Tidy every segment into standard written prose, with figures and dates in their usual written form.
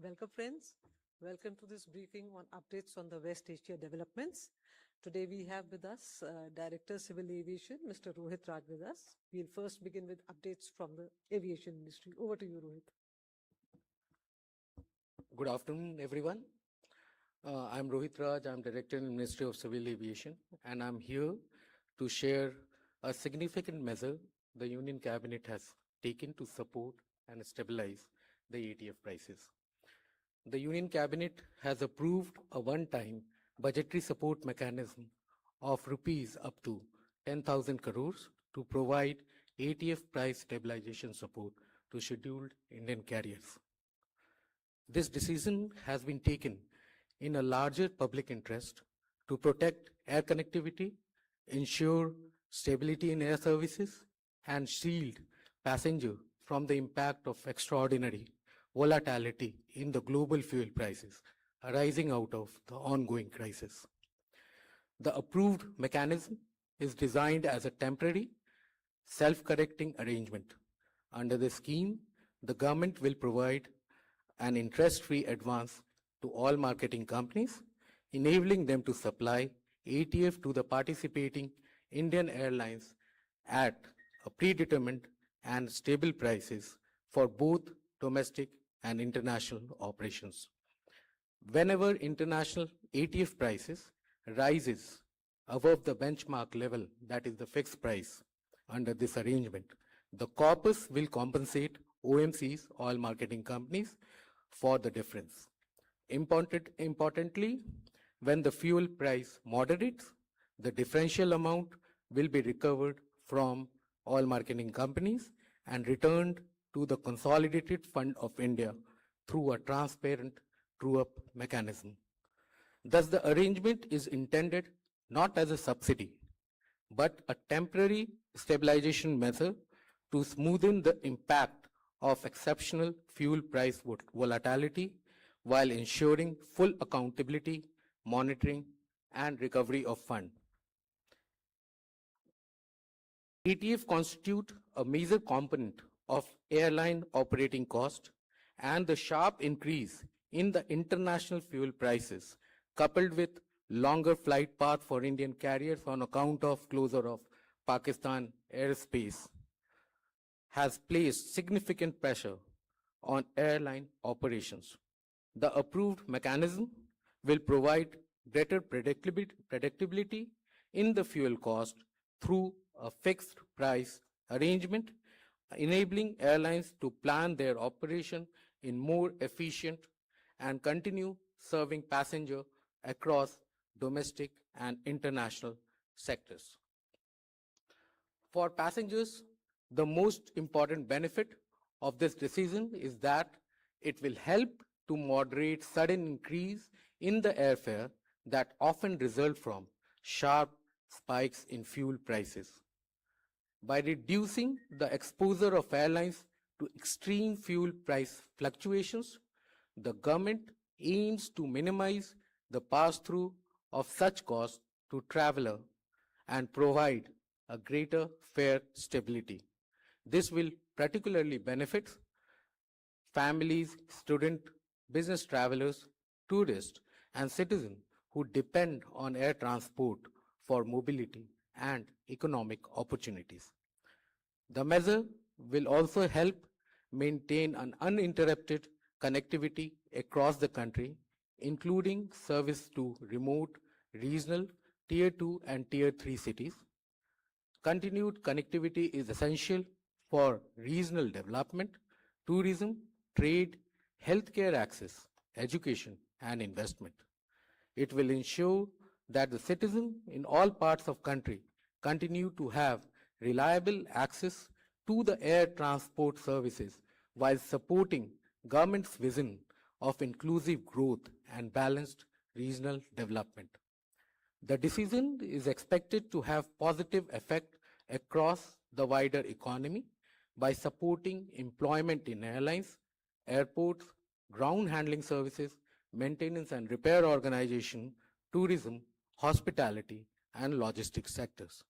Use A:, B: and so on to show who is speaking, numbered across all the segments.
A: Welcome, friends. Welcome to this briefing on updates on the West Asia developments. Today we have with us Director Civil Aviation, Mr. Rohit Raj with us. We'll first begin with updates from the aviation industry. Over to you, Rohit.
B: Good afternoon, everyone. I'm Rohit Raj. I'm Director in the Ministry of Civil Aviation, and I'm here to share a significant measure the Union Cabinet has taken to support and stabilize the ATF prices. The Union Cabinet has approved a one-time budgetary support mechanism of rupees up to 10,000 crores to provide ATF price stabilization support to scheduled Indian carriers. This decision has been taken in a larger public interest to protect air connectivity, ensure stability in air services, and shield passengers from the impact of extraordinary volatility in the global fuel prices arising out of the ongoing crisis. The approved mechanism is designed as a temporary, self-correcting arrangement. Under the scheme, the government will provide an interest-free advance to all marketing companies, enabling them to supply ATF to the participating Indian airlines at a predetermined and stable prices for both domestic and international operations. Whenever international ATF prices rises above the benchmark level, that is the fixed price under this arrangement, the corpus will compensate OMCs, oil marketing companies, for the difference. Importantly, when the fuel price moderates, the differential amount will be recovered from oil marketing companies and returned to the Consolidated Fund of India through a transparent true-up mechanism. Thus, the arrangement is intended not as a subsidy, but a temporary stabilization measure to smoothen the impact of exceptional fuel price volatility while ensuring full accountability, monitoring, and recovery of fund. ATF constitute a major component of airline operating cost, and the sharp increase in the international fuel prices, coupled with longer flight path for Indian carriers on account of closure of Pakistan airspace, has placed significant pressure on airline operations. The approved mechanism will provide greater predictability in the fuel cost through a fixed price arrangement, enabling airlines to plan their operation in more efficient and continue serving passengers across domestic and international sectors. For passengers, the most important benefit of this decision is that it will help to moderate sudden increase in the airfare that often result from sharp spikes in fuel prices. By reducing the exposure of airlines to extreme fuel price fluctuations, the government aims to minimize the pass-through of such costs to traveler and provide a greater fare stability. This will particularly benefit families, students, business travelers, tourists, and citizens who depend on air transport for mobility and economic opportunities. The measure will also help maintain an uninterrupted connectivity across the country, including service to remote, regional, Tier 2 and Tier 3 cities. Continued connectivity is essential for regional development, tourism, trade, healthcare access, education, and investment. It will ensure that the citizens in all parts of country continue to have reliable access to the air transport services while supporting government's vision of inclusive growth and balanced regional development. The decision is expected to have positive effect across the wider economy by supporting employment in airlines, airports, ground handling services, maintenance and repair organization, tourism, hospitality, and logistics sectors.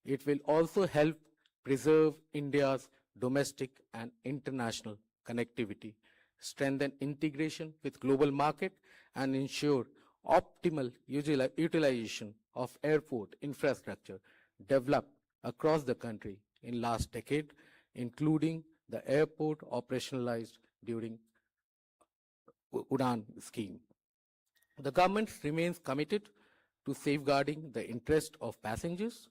B: It will also help preserve India's domestic and international connectivity strengthen integration with global market, and ensure optimal utilization of airport infrastructure developed across the country in last decade, including the airport operationalized during Udan scheme. The government remains committed to safeguarding the interest of passengers,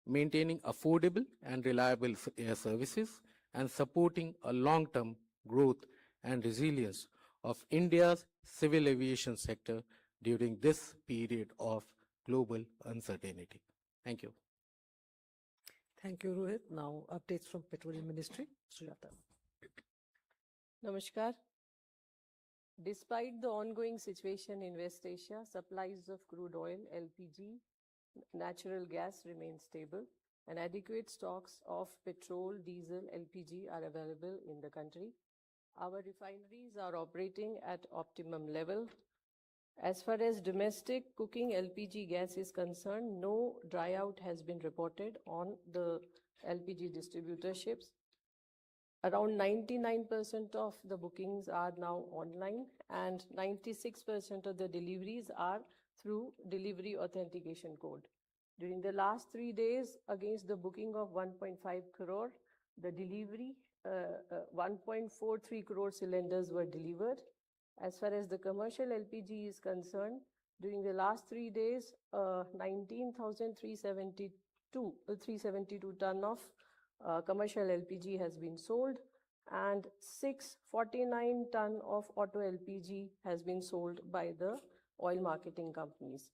B: maintaining affordable and reliable air services, and supporting a long-term growth and resilience of India's civil aviation sector during this period of global uncertainty. Thank you.
A: Thank you, Rohit. Now, updates from Petroleum Ministry. Sujata.
C: Namaskar. Despite the ongoing situation in West Asia, supplies of crude oil, LPG, natural gas remain stable, and adequate stocks of petrol, diesel, LPG are available in the country. Our refineries are operating at optimum level. As far as domestic cooking LPG gas is concerned, no dry out has been reported on the LPG distributorships. Around 99% of the bookings are now online, and 96% of the deliveries are through delivery authentication code. During the last 3 days, against the booking of 1.5 crore, the delivery, 1.43 crore cylinders were delivered. As far as the commercial LPG is concerned, during the last 3 days, 19,372 ton of commercial LPG has been sold, and 649 ton of auto LPG has been sold by the oil marketing companies.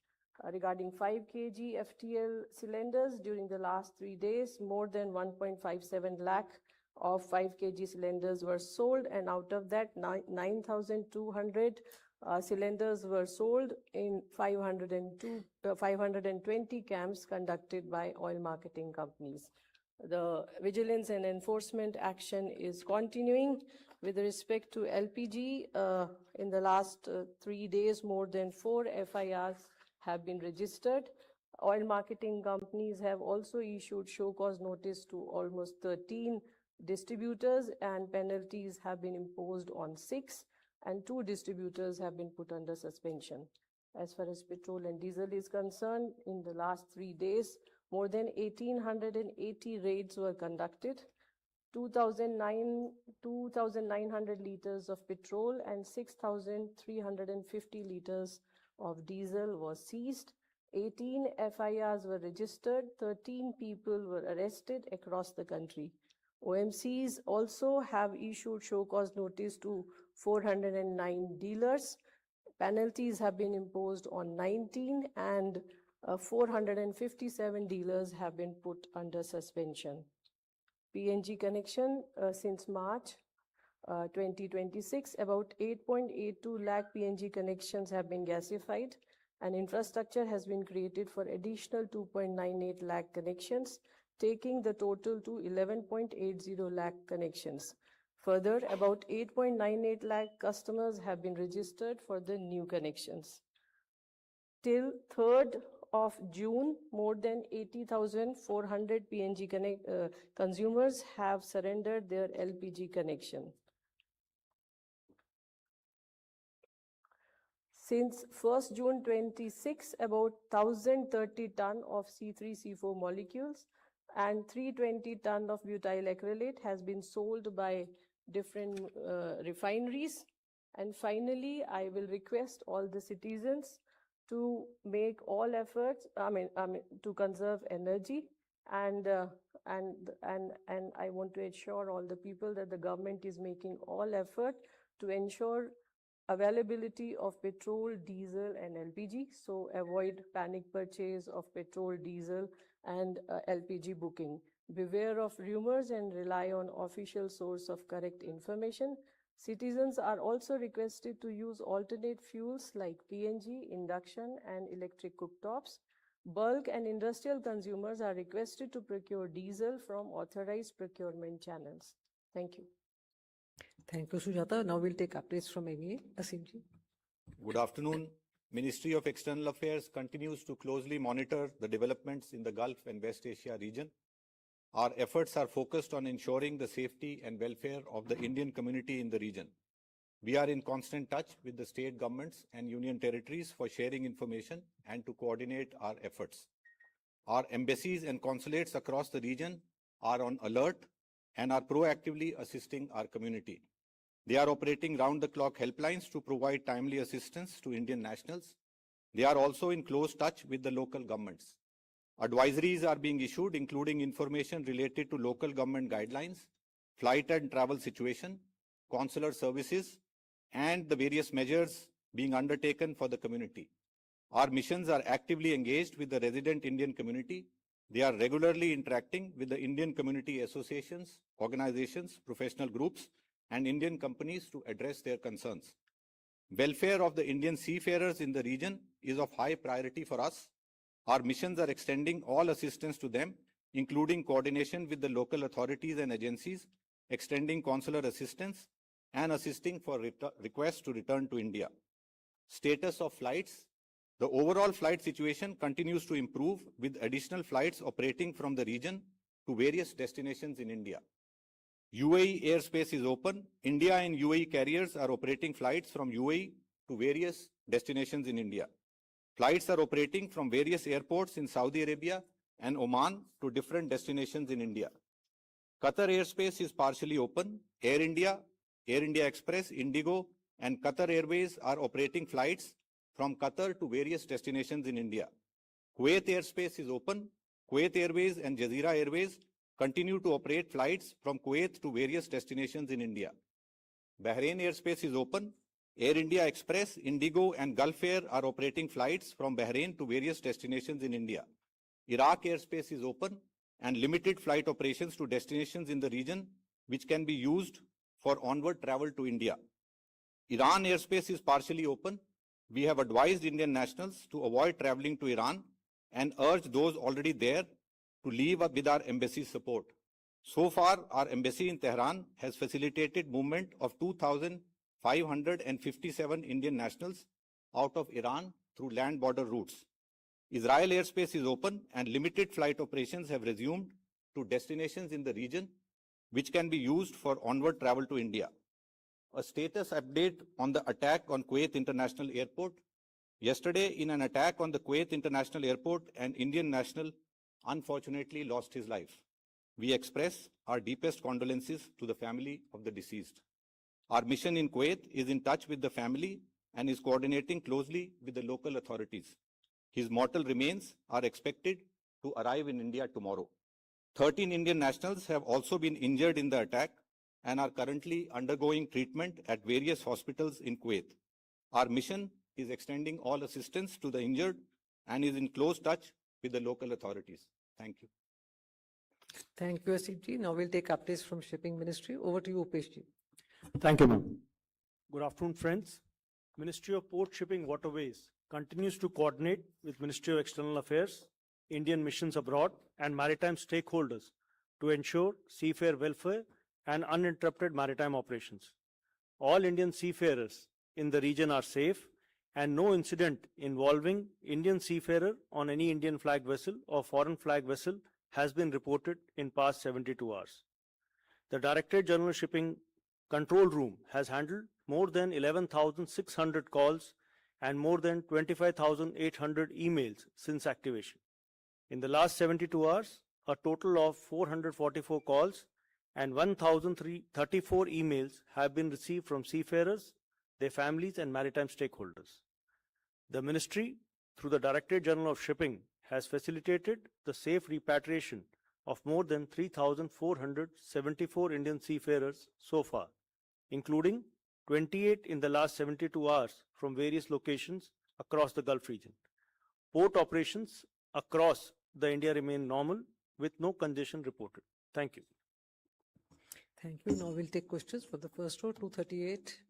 C: Regarding 5 kg FTL cylinders, during the last 3 days, more than 1.57 lakh of 5 kg cylinders were sold, and out of that 9,200 cylinders were sold in 520 camps conducted by oil marketing companies. The vigilance and enforcement action is continuing. With respect to LPG, in the last 3 days, more than 4 FIRs have been registered. Oil marketing companies have also issued show cause notice to almost 13 distributors, and penalties have been imposed on 6, and 2 distributors have been put under suspension. As far as petrol and diesel is concerned, in the last 3 days, more than 1,880 raids were conducted. 2,900 liters of petrol and 6,350 liters of diesel was seized. 18 FIRs were registered. 13 people were arrested across the country. OMCs also have issued show cause notice to 409 dealers. Penalties have been imposed on 19, and 457 dealers have been put under suspension. PNG connection since March 2026, about 8.82 lakh PNG connections have been gasified, and infrastructure has been created for additional 2.98 lakh connections, taking the total to 11.80 lakh connections. Further, about 8.98 lakh customers have been registered for the new connections. Till 3rd of June, more than 80,400 PNG consumers have surrendered their LPG connection. Since 1st June 26, about 1,030 ton of C3C4 molecules and 320 ton of butyl acrylate has been sold by different refineries. And finally, I will request all the citizens to make all efforts, to conserve energy, and I want to assure all the people that the government is making all effort to ensure availability of petrol, diesel, and LPG. So avoid panic purchase of petrol, diesel, and LPG booking. Beware of rumors and rely on official source of correct information. Citizens are also requested to use alternate fuels like PNG, induction, and electric cooktops. Bulk and industrial consumers are requested to procure diesel from authorized procurement channels. Thank you.
A: Thank you, Sujata. Now we'll take updates from MEA. Asimji.
D: Good afternoon. Ministry of External Affairs continues to closely monitor the developments in the Gulf and West Asia region. Our efforts are focused on ensuring the safety and welfare of the Indian community in the region. We are in constant touch with the state governments and union territories for sharing information and to coordinate our efforts. Our embassies and consulates across the region are on alert and are proactively assisting our community. They are operating round-the-clock helplines to provide timely assistance to Indian nationals. They are also in close touch with the local governments. Advisories are being issued, including information related to local government guidelines, flight and travel situation, consular services, and the various measures being undertaken for the community. Our missions are actively engaged with the resident Indian community. They are regularly interacting with the Indian community associations, organizations, professional groups, and Indian companies to address their concerns. Welfare of the Indian seafarers in the region is of high priority for us. Our missions are extending all assistance to them, including coordination with the local authorities and agencies, extending consular assistance, and assisting for requests to return to India. Status of flights. The overall flight situation continues to improve with additional flights operating from the region to various destinations in India. UAE airspace is open. India and UAE carriers are operating flights from UAE to various destinations in India. Flights are operating from various airports in Saudi Arabia and Oman to different destinations in India. Qatar airspace is partially open. Air India Express, Indigo, and Qatar Airways are operating flights from Qatar to various destinations in India. Kuwait airspace is open. Kuwait Airways and Jazeera Airways continue to operate flights from Kuwait to various destinations in India. Bahrain airspace is open. Air India Express, Indigo, and Gulf Air are operating flights from Bahrain to various destinations in India. Iraq airspace is open and limited flight operations to destinations in the region which can be used for onward travel to India. Iran airspace is partially open. We have advised Indian nationals to avoid traveling to Iran and urge those already there to leave with our embassy's support. So far, our embassy in Tehran has facilitated movement of 2,557 Indian nationals out of Iran through land border routes. Israel airspace is open and limited flight operations have resumed to destinations in the region which can be used for onward travel to India. A status update on the attack on Kuwait International Airport. Yesterday, in an attack on the Kuwait International Airport, an Indian national unfortunately lost his life. We express our deepest condolences to the family of the deceased. Our mission in Kuwait is in touch with the family and is coordinating closely with the local authorities. His mortal remains are expected to arrive in India tomorrow. 13 Indian nationals have also been injured in the attack and are currently undergoing treatment at various hospitals in Kuwait. Our mission is extending all assistance to the injured and is in close touch with the local authorities. Thank you.
A: Thank you, Asif. Now we'll take updates from Shipping Ministry. Over to you, Upesh ji.
E: Thank you, ma'am. Good afternoon, friends. Ministry of Port Shipping Waterways continues to coordinate with Ministry of External Affairs, Indian missions abroad, and maritime stakeholders to ensure seafarer welfare and uninterrupted maritime operations. All Indian seafarers in the region are safe, and no incident involving Indian seafarer on any Indian flag vessel or foreign flag vessel has been reported in past 72 hours. The Directorate General Shipping Control Room has handled more than 11,600 calls and more than 25,800 emails since activation. In the last 72 hours, a total of 444 calls and 1,034 emails have been received from seafarers, their families, and maritime stakeholders. The Ministry, through the Directorate General of Shipping, has facilitated the safe repatriation of more than 3,474 Indian seafarers so far, including 28 in the last 72 hours from various locations across the Gulf region. Port operations across the India remain normal with no congestion reported. Thank you.
A: Thank you. Now we'll take questions for the first row, 238,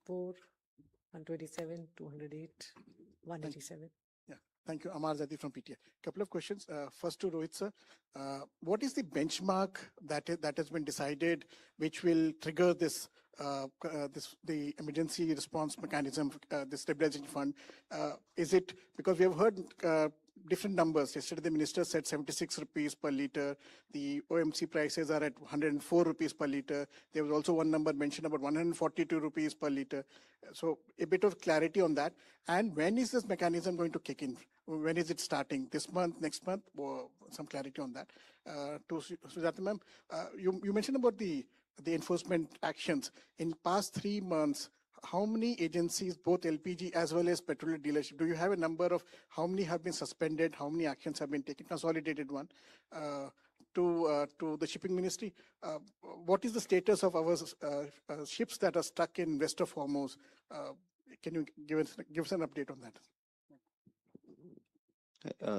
A: 4, 127, 208, 187.
F: Yeah, thank you. Amar Zadi from PTI. Couple of questions. First to Rohit sir, what is the benchmark that has been decided which will trigger this the emergency response mechanism, the stabilization fund? Is it because we have heard different numbers. Yesterday, the minister said 76 rupees per liter. The OMC prices are at 104 rupees per liter. There was also one number mentioned about 142 rupees per liter. So a bit of clarity on that. And when is this mechanism going to kick in? When is it starting? This month, next month? Or some clarity on that. To Sujata ma'am, you mentioned about the enforcement actions. In past 3 months, how many agencies, both LPG as well as petrol dealership, do you have a number of how many have been suspended, how many actions have been taken, consolidated one, to the shipping ministry? What is the status of our ships that are stuck in West of Hormuz? Can you give us an update on that?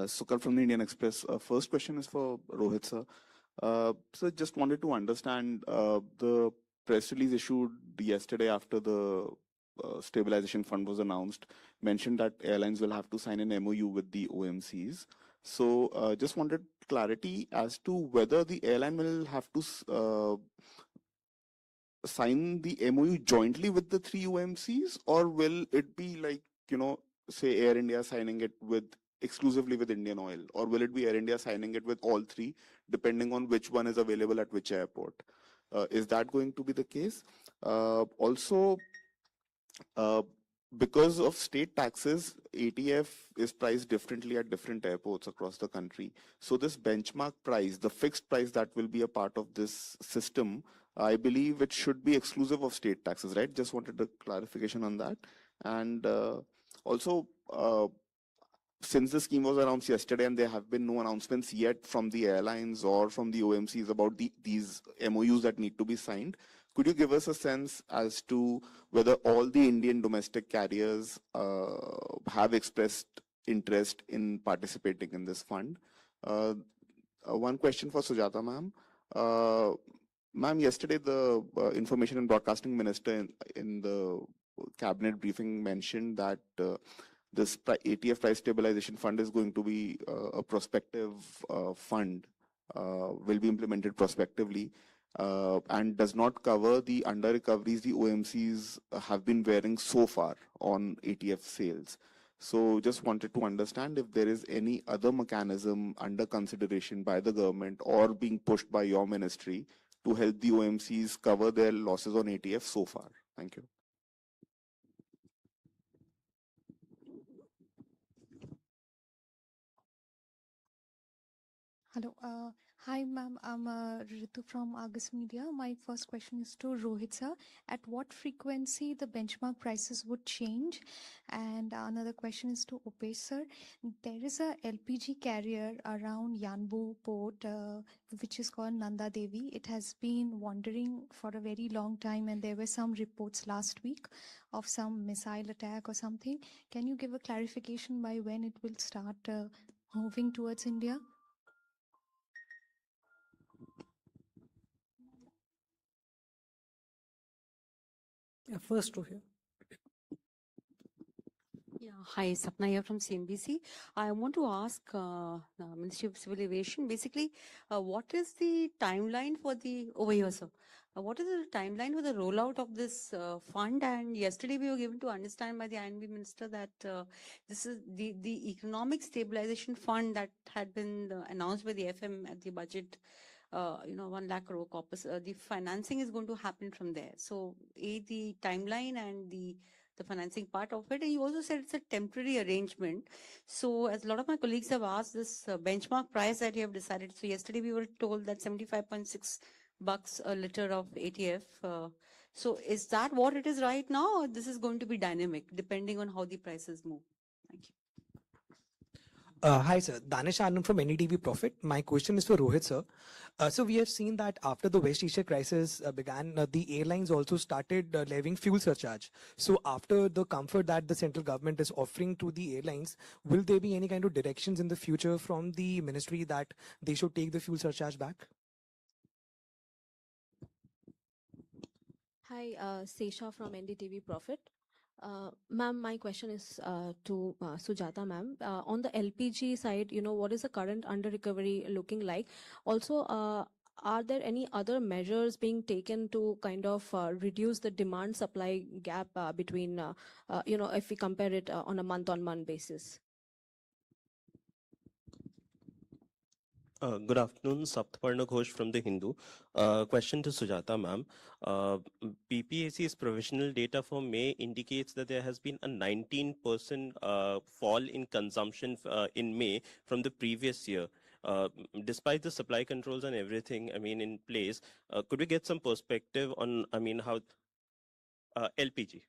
G: Sukal from the Indian Express. First question is for Rohit sir. So just wanted to understand the press release issued yesterday after the stabilization fund was announced, mentioned that airlines will have to sign an MOU with the OMCs. So just wanted clarity as to whether the airline will have to sign the MOU jointly with the three OMCs, or will it be like, say Air India signing it with exclusively with Indian Oil, or will it be Air India signing it with all three, depending on which one is available at which airport? Is that going to be the case? Also, because of state taxes, ATF is priced differently at different airports across the country. So this benchmark price, the fixed price that will be a part of this system, I believe it should be exclusive of state taxes, right? Just wanted a clarification on that. And also, since the scheme was announced yesterday and there have been no announcements yet from the airlines or from the OMCs about these MOUs that need to be signed, could you give us a sense as to whether all the Indian domestic carriers have expressed interest in participating in this fund? One question for Sujata ma'am. Ma'am, yesterday the Information and Broadcasting Minister in the cabinet briefing mentioned that this ATF price stabilization fund is going to be a prospective fund, will be implemented prospectively, and does not cover the under recoveries the OMCs have been wearing so far on ATF sales. So just wanted to understand if there is any other mechanism under consideration by the government or being pushed by your ministry to help the OMCs cover their losses on ATF so far. Thank you.
H: Hello. Hi, ma'am. I'm Ritu from Argus Media. My first question is to Rohit sir. At what frequency the benchmark prices would change? And another question is to Upesh sir. There is a LPG carrier around Yanbu port, which is called Nanda Devi. It has been wandering for a very long time, and there were some reports last week of some missile attack or something. Can you give a clarification by when it will start moving towards India?
A: Yeah, first to here.
I: Yeah, hi, Sapna here from CNBC. I want to ask the Ministry of Civil Aviation, basically, what is the timeline for the, over here, sir, what is the timeline for the rollout of this fund? And yesterday we were given to understand by the INB Minister that this is the Economic Stabilization Fund that had been announced by the FM at the budget, 1 lakh crore corpus, the financing is going to happen from there. So, the timeline and the financing part of it. And you also said it's a temporary arrangement. So as a lot of my colleagues have asked, this benchmark price that you have decided. So yesterday we were told that 75.6 bucks a liter of ATF. So is that what it is right now, or this is going to be dynamic depending on how the prices move? Thank you.
J: Hi, sir. Danish Anand from NETV Profit. My question is for Rohit, sir. So we have seen that after the West Asia crisis began, the airlines also started levying fuel surcharge. So after the comfort that the central government is offering to the airlines, will there be any kind of directions in the future from the ministry that they should take the fuel surcharge back?
K: Hi, Sesha from NDTV Profit. Ma'am, my question is to Sujata ma'am. On the LPG side, what is the current under recovery looking like? Also, are there any other measures being taken to kind of reduce the demand supply gap between, if we compare it on a month-on-month basis?
L: Good afternoon, Saptaparna Ghosh from The Hindu. Question to Sujata ma'am. PPAC's provisional data for May indicates that there has been a 19% fall in consumption in May from the previous year. Despite the supply controls and everything, I mean, in place, could we get some perspective on, I mean, how LPG?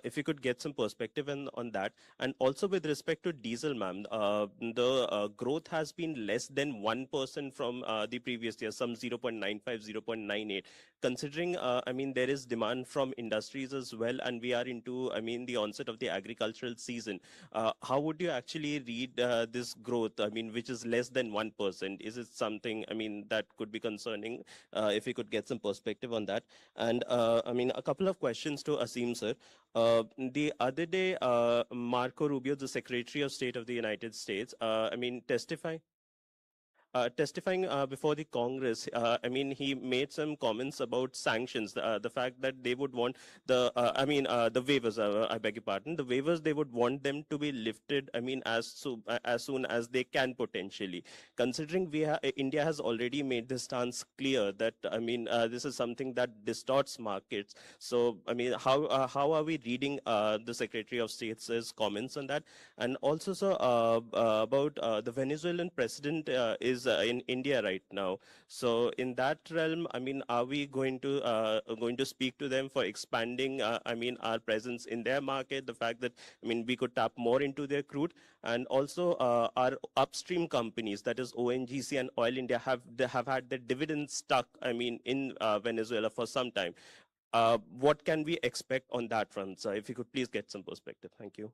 L: If you could get some perspective on that. And also with respect to diesel, ma'am, the growth has been less than 1% from the previous year, some 0.95, 0.98. Considering, I mean, there is demand from industries as well, and we are into, I mean, the onset of the agricultural season. How would you actually read this growth, I mean, which is less than 1%? Is it something, I mean, that could be concerning? If you could get some perspective on that. And I mean, a couple of questions to Asim, sir. The other day, Marco Rubio, the Secretary of State of the United States, I mean, testifying before the Congress, I mean, he made some comments about sanctions, the fact that they would want the waivers, I beg your pardon, the waivers, they would want them to be lifted, I mean, as soon as they can potentially. Considering India has already made this stance clear that, I mean, this is something that distorts markets. So, I mean, how are we reading the Secretary of State's comments on that? And also, sir, about the Venezuelan president is in India right now. So in that realm, I mean, are we going to speak to them for expanding, I mean, our presence in their market? The fact that, I mean, we could tap more into their crude, and also our upstream companies, that is ONGC and Oil India, have had their dividends stuck, I mean, in Venezuela for some time. What can we expect on that front, sir? If you could please get some perspective. Thank you.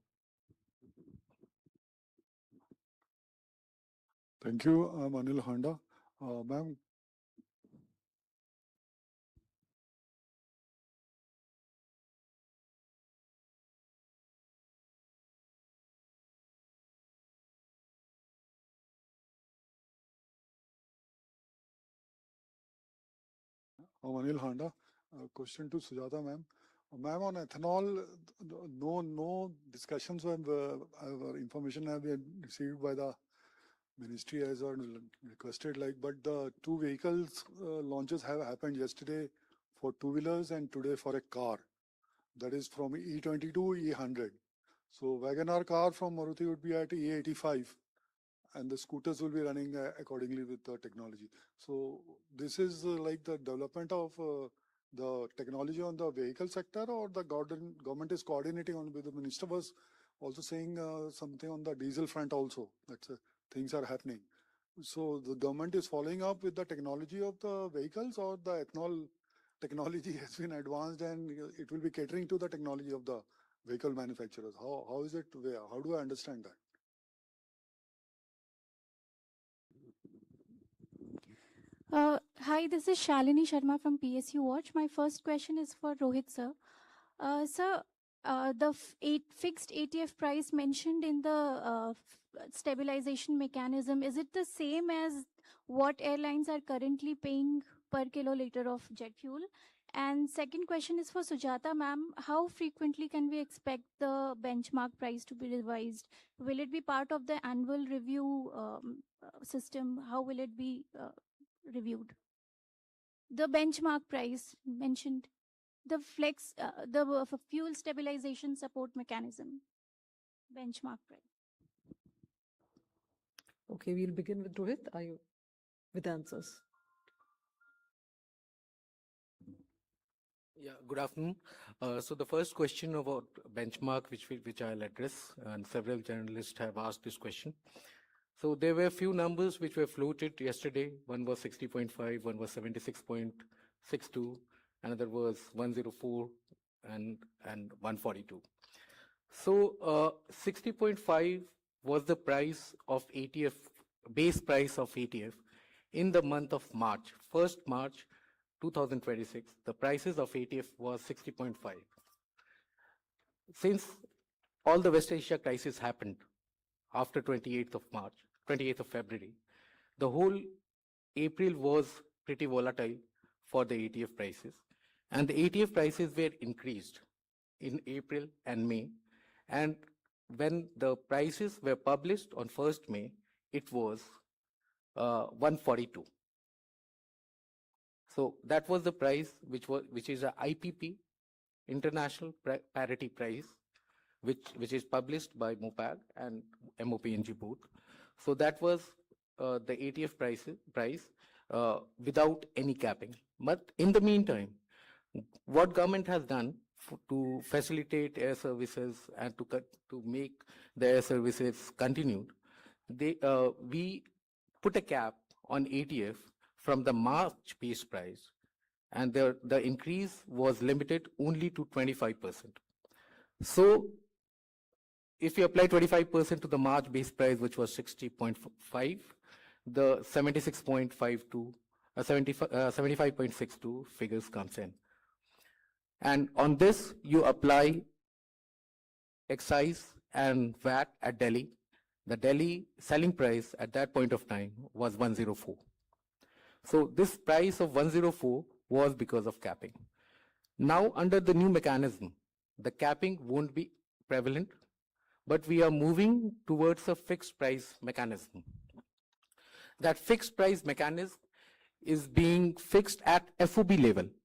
M: Thank you. I'm Anil Handa. Ma'am. I'm Anil Handa. Question to Sujata ma'am. Ma'am, on ethanol, no discussions and information have been received by the ministry as or requested, like, but the two vehicles launches have happened yesterday for two-wheelers and today for a car. That is from E20 to E100. So Wagoner car from Maruti would be at E85 and the scooters will be running accordingly with the technology. So this is like the development of the technology on the vehicle sector, or the government is coordinating on with the minister was also saying something on the diesel front also. That's things are happening. So the government is following up with the technology of the vehicles, or the ethanol technology has been advanced and it will be catering to the technology of the vehicle manufacturers. How is it? How do I understand that?
N: Hi, this is Shalini Sharma from PSU Watch. My first question is for Rohit sir. Sir, the fixed ATF price mentioned in the stabilization mechanism, is it the same as what airlines are currently paying per kiloliter of jet fuel? And second question is for Sujata ma'am. How frequently can we expect the benchmark price to be revised? Will it be part of the annual review system? How will it be reviewed? The benchmark price mentioned, the fuel stabilization support mechanism, benchmark price.
A: Okay, we'll begin with Rohit. Are you with answers?
B: Yeah, good afternoon. So the first question about benchmark, which I'll address, and several journalists have asked this question. So there were a few numbers which were floated yesterday. One was 60.5, one was 76.62, another was 104 and 142. So 60.5 was the price of ATF, base price of ATF in the month of March, 1st March 2026. The prices of ATF was 60.5. Since all the West Asia crisis happened after 28th of March, 28th of February, the whole April was pretty volatile for the ATF prices. And the ATF prices were increased in April and May. And when the prices were published on 1st May, it was 142. So that was the price which is a IPP, International Parity Price, which is published by MOPAG and MOPNG both. So that was the ATF price without any capping. But in the meantime, what government has done to facilitate air services and to make the air services continued, we put a cap on ATF from the March base price, and the increase was limited only to 25%. So if you apply 25% to the March base price, which was 60.5, the 76.52, 75.62 figures comes in. And on this, you apply excise and VAT at Delhi. The Delhi selling price at that point of time was 104. So this price of 104 was because of capping. Now, under the new mechanism, the capping won't be prevalent, but we are moving towards a fixed price mechanism. That fixed price mechanism is being fixed at FOB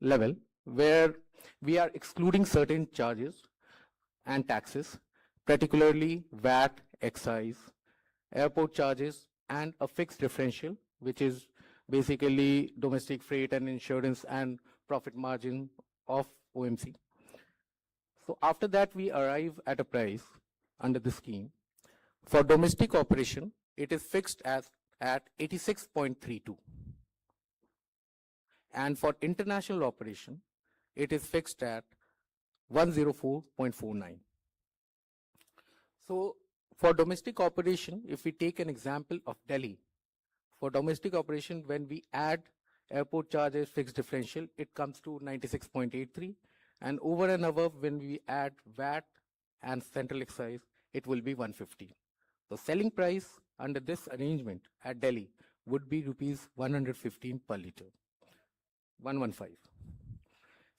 B: level, where we are excluding certain charges and taxes, particularly VAT, excise, airport charges, and a fixed differential, which is basically domestic freight and insurance and profit margin of OMC. So after that, we arrive at a price under the scheme. For domestic operation, it is fixed at 86.32. And for international operation, it is fixed at 104.49. So for domestic operation, if we take an example of Delhi, for domestic operation, when we add airport charges, fixed differential, it comes to 96.83. And over and above, when we add VAT and central excise, it will be 150. The selling price under this arrangement at Delhi would be rupees 115 per liter, 115.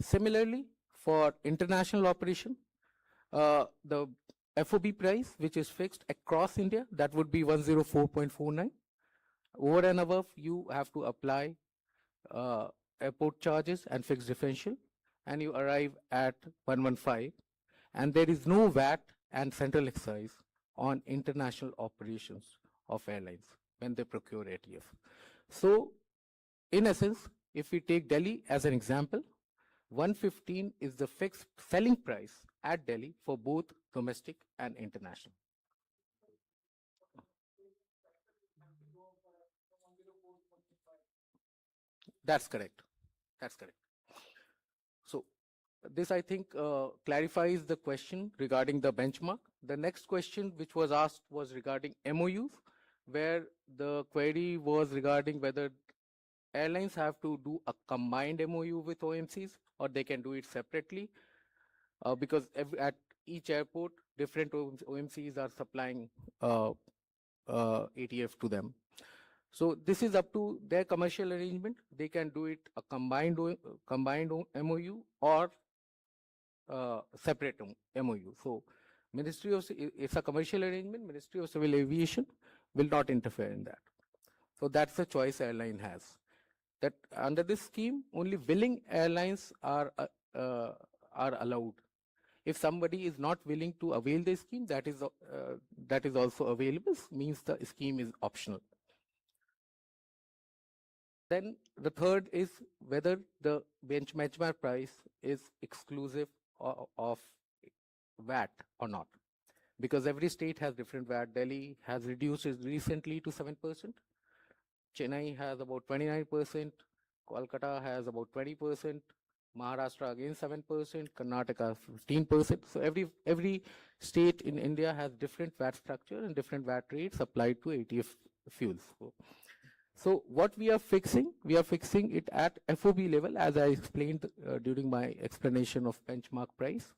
B: Similarly, for international operation, the FOB price, which is fixed across India, that would be 104.49. Over and above, you have to apply airport charges and fixed differential, and you arrive at 115. And there is no VAT and central excise on international operations of airlines when they procure ATF. So, in essence, if we take Delhi as an example, 115 is the fixed selling price at Delhi for both domestic and international. That's correct. That's correct. So this, I think, clarifies the question regarding the benchmark. The next question which was asked was regarding MOUs, where the query was regarding whether airlines have to do a combined MOU with OMCs or they can do it separately, because at each airport, different OMCs are supplying ATF to them. So this is up to their commercial arrangement. They can do it a combined MOU or separate MOU. So Ministry of, it's a commercial arrangement, Ministry of Civil Aviation will not interfere in that. So that's the choice airline has. That under this scheme, only willing airlines are allowed. If somebody is not willing to avail the scheme, that is also available, means the scheme is optional. Then the third is whether the benchmark price is exclusive of VAT or not, because every state has different VAT. Delhi has reduced it recently to 7%. Chennai has about 29%. Kolkata has about 20%. Maharashtra again 7%. Karnataka 15%. So every state in India has different VAT structure and different VAT rates applied to ATF fuels. So what we are fixing it at FOB level, as I explained during my explanation of benchmark price,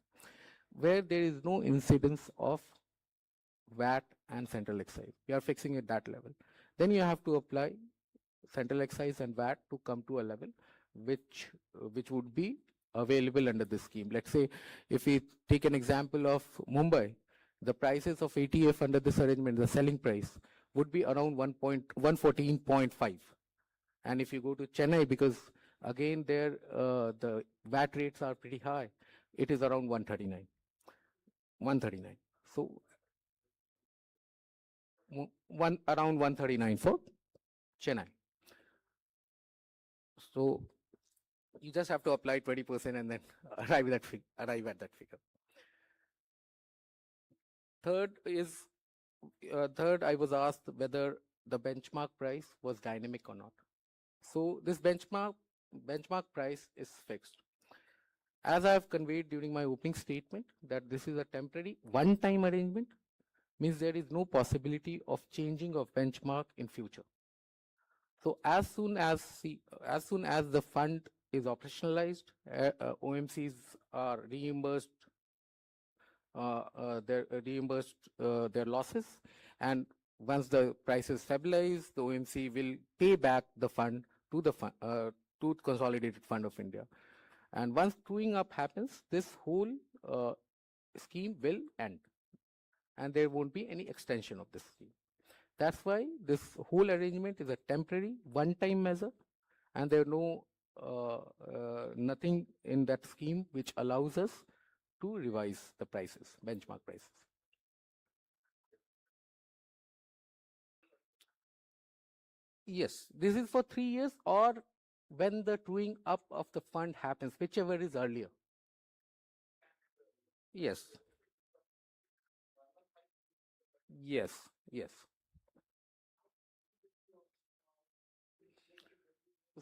B: where there is no incidence of VAT and central excise. We are fixing it that level. Then you have to apply central excise and VAT to come to a level which would be available under this scheme. Let's say if we take an example of Mumbai, the prices of ATF under this arrangement, the selling price would be around 114.5. And if you go to Chennai, because again there the VAT rates are pretty high, it is around 139. 139. So around 139 for Chennai. So you just have to apply 20% and then arrive at that figure. Third, I was asked whether the benchmark price was dynamic or not. So this benchmark price is fixed. As I have conveyed during my opening statement that this is a temporary one-time arrangement, means there is no possibility of changing of benchmark in future. So as soon as the fund is operationalized, OMCs are reimbursed their losses, and once the prices stabilize, the OMC will pay back the fund to the Consolidated Fund of India. And once truing up happens, this whole scheme will end, and there won't be any extension of this scheme. That's why this whole arrangement is a temporary one-time measure, and there are no nothing in that scheme which allows us to revise the prices, benchmark prices. Yes, this is for 3 years, or when the truing up of the fund happens, whichever is earlier. Yes. Yes, yes.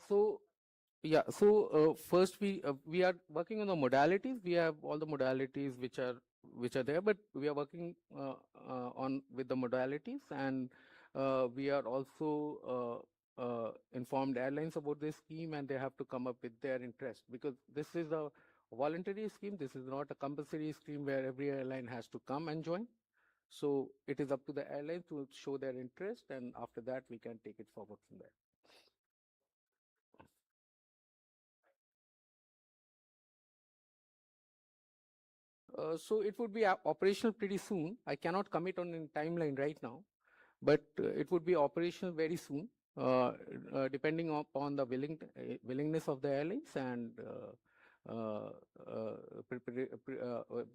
B: So, yeah, so first we are working on the modalities. We have all the modalities which are there, but we are working on with the modalities, and we are also informed airlines about this scheme, and they have to come up with their interest, because this is a voluntary scheme. This is not a compulsory scheme where every airline has to come and join. So it is up to the airline to show their interest, and after that we can take it forward from there. So it would be operational pretty soon. I cannot commit on a timeline right now, but it would be operational very soon, depending upon the willingness of the airlines and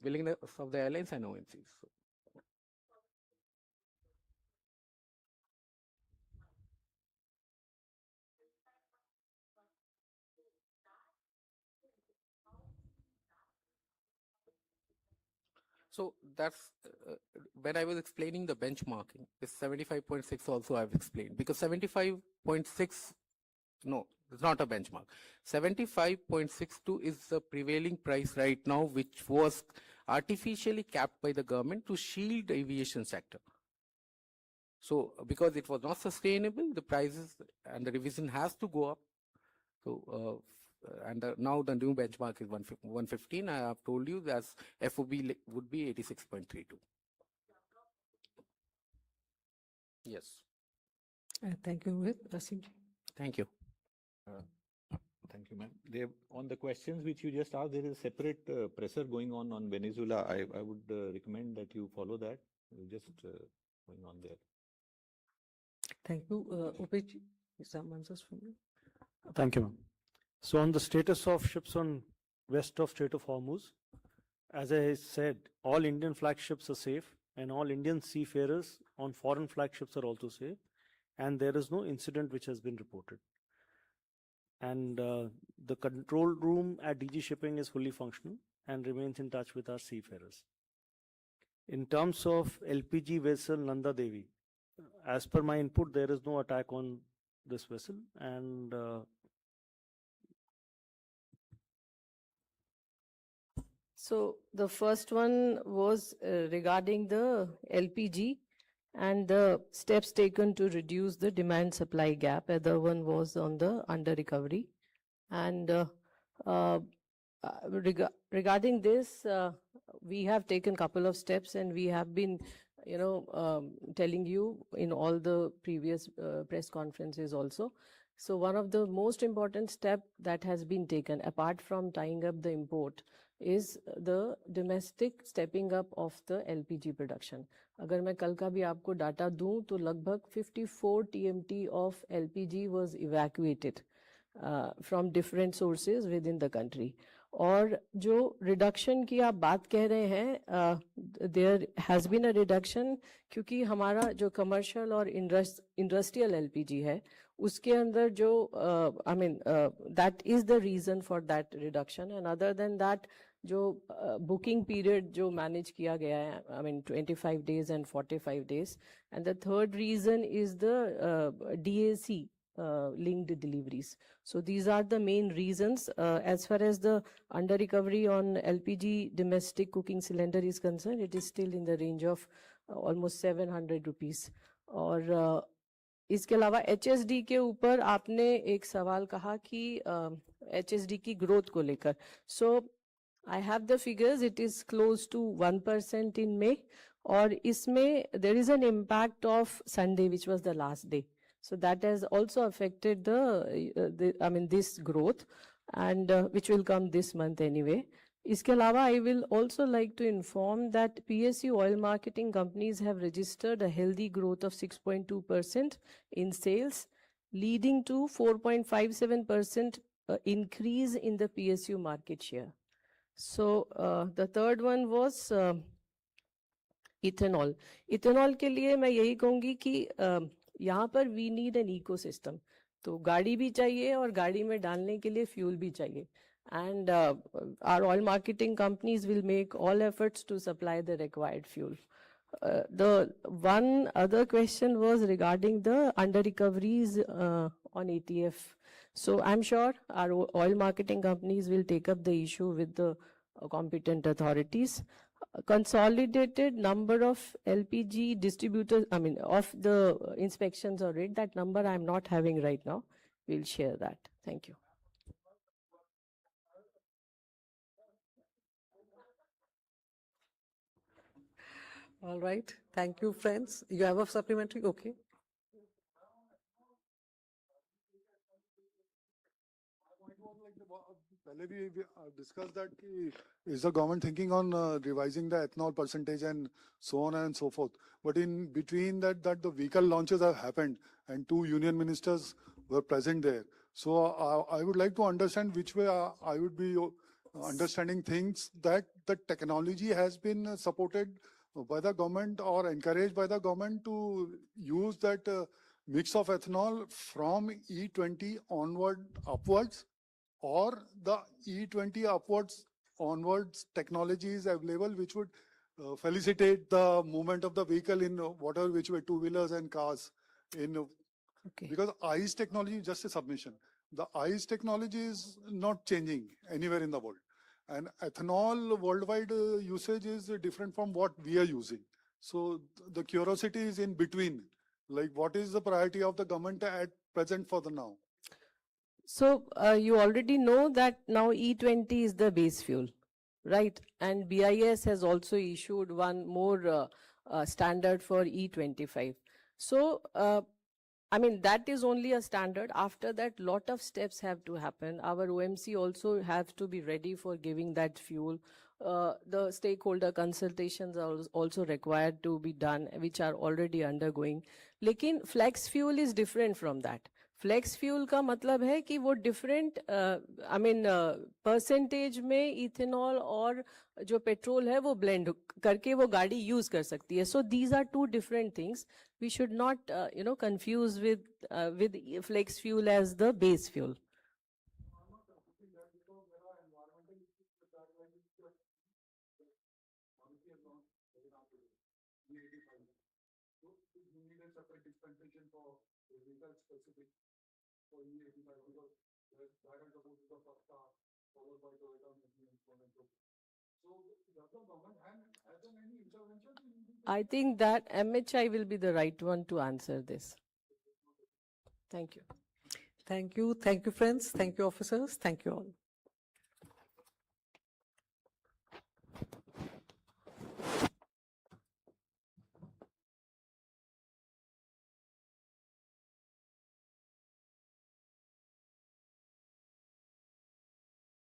B: willingness of the airlines and OMCs. So that's when I was explaining the benchmarking, this 75.6 also I've explained, because 75.6, no, it's not a benchmark. 75.62 is the prevailing price right now, which was artificially capped by the government to shield the aviation sector. So because it was not sustainable, the prices and the revision has to go up. So now the new benchmark is 115. I have told you that FOB would be 86.32. Yes.
A: Thank you, Rohit. Asim.
B: Thank you.
D: Thank you, ma'am. On the questions which you just asked, there is a separate presser going on Venezuela. I would recommend that you follow that. Just going on there.
A: Thank you. Upeji, some answers from you.
E: Thank you, ma'am. So on the status of ships on west of Strait of Hormuz, as I said, all Indian flagships are safe, and all Indian seafarers on foreign flagships are also safe, and there is no incident which has been reported. And the control room at DG Shipping is fully functional and remains in touch with our seafarers. In terms of LPG vessel Nanda Devi, as per my input, there is no attack on this vessel, and
C: so the first one was regarding the LPG and the steps taken to reduce the demand supply gap. Other one was on the under recovery. And regarding this, we have taken a couple of steps, and we have been, telling you in all the previous press conferences also. So one of the most important step that has been taken, apart from tying up the import, is the domestic stepping up of the LPG production. अगर मैं कल का भी आपको data दूं तो लगभग 54 TMT of LPG was evacuated from different sources within the country. और जो रिडक्शन की आप बात कह रहे हैं, there has been a reduction क्योंकि हमारा जो कमर्शियल और इंडस्ट्रियल एलपीजी है उसके अंदर जो I mean that is the reason for that reduction and other than that जो बुकिंग पीरियड जो मैनेज किया गया है I mean 25 days and 45 days and the third reason is the DAC linked deliveries. So these are the main reasons. As far as the under recovery on LPG domestic cooking cylinder is concerned, it is still in the range of almost 700 rupees. और इसके अलावा HSD के ऊपर आपने एक सवाल कहा कि HSD की ग्रोथ को लेकर. So I have the figures. It is close to 1% in May. और इसमें there is an impact of Sunday, which was the last day. So that has also affected this growth, and which will come this month anyway. इसके अलावा I will also like to inform that PSU oil marketing companies have registered a healthy growth of 6.2% in sales, leading to 4.57% increase in the PSU market share. So the third one was ethanol. Ethanol के लिए मैं यही कहूँगी कि यहाँ पर we need an ecosystem. तो गाड़ी भी चाहिए और गाड़ी में डालने के लिए फ्यूल भी चाहिए. And our oil marketing companies will make all efforts to supply the required fuel. The one other question was regarding the under recoveries on ATF. So I'm sure our oil marketing companies will take up the issue with the competent authorities. Consolidated number of LPG distributors, of the inspections or rate, that number I'm not having right now. We'll share that. Thank you.
A: All right. Thank you, friends. You have a supplementary? Okay.
M: पहले भी discussed that is the government thinking on revising the ethanol percentage and so on and so forth. But in between that the vehicle launches have happened and 2 union ministers were present there. So I would like to understand which way I would be understanding things, that the technology has been supported by the government or encouraged by the government to use that mix of ethanol from E20 upwards, or the E20 onwards technology is available which would facilitate the movement of the vehicle in whatever which way, two-wheelers and cars. Because ICE technology is just a submission. The ICE technology is not changing anywhere in the world. And ethanol worldwide usage is different from what we are using. So the curiosity is in between. Like, what is the priority of the government at present for the now?
C: So you already know that now E20 is the base fuel, right? And BIS has also issued one more standard for E25. So, that is only a standard. After that, lot of steps have to happen. Our OMC also have to be ready for giving that fuel. The stakeholder consultations are also required to be done, which are already undergoing. Lekin flex fuel is different from that. Flex fuel का मतलब है कि वो different percentage में ethanol और जो petrol है वो ब्लेंड करके वो गाड़ी यूज कर सकती है. So these are two different things. We should not confuse with flex fuel as the base fuel. I think that MHI will be the right one to answer this. Thank you.
A: Thank you. Thank you, friends. Thank you, officers. Thank you all.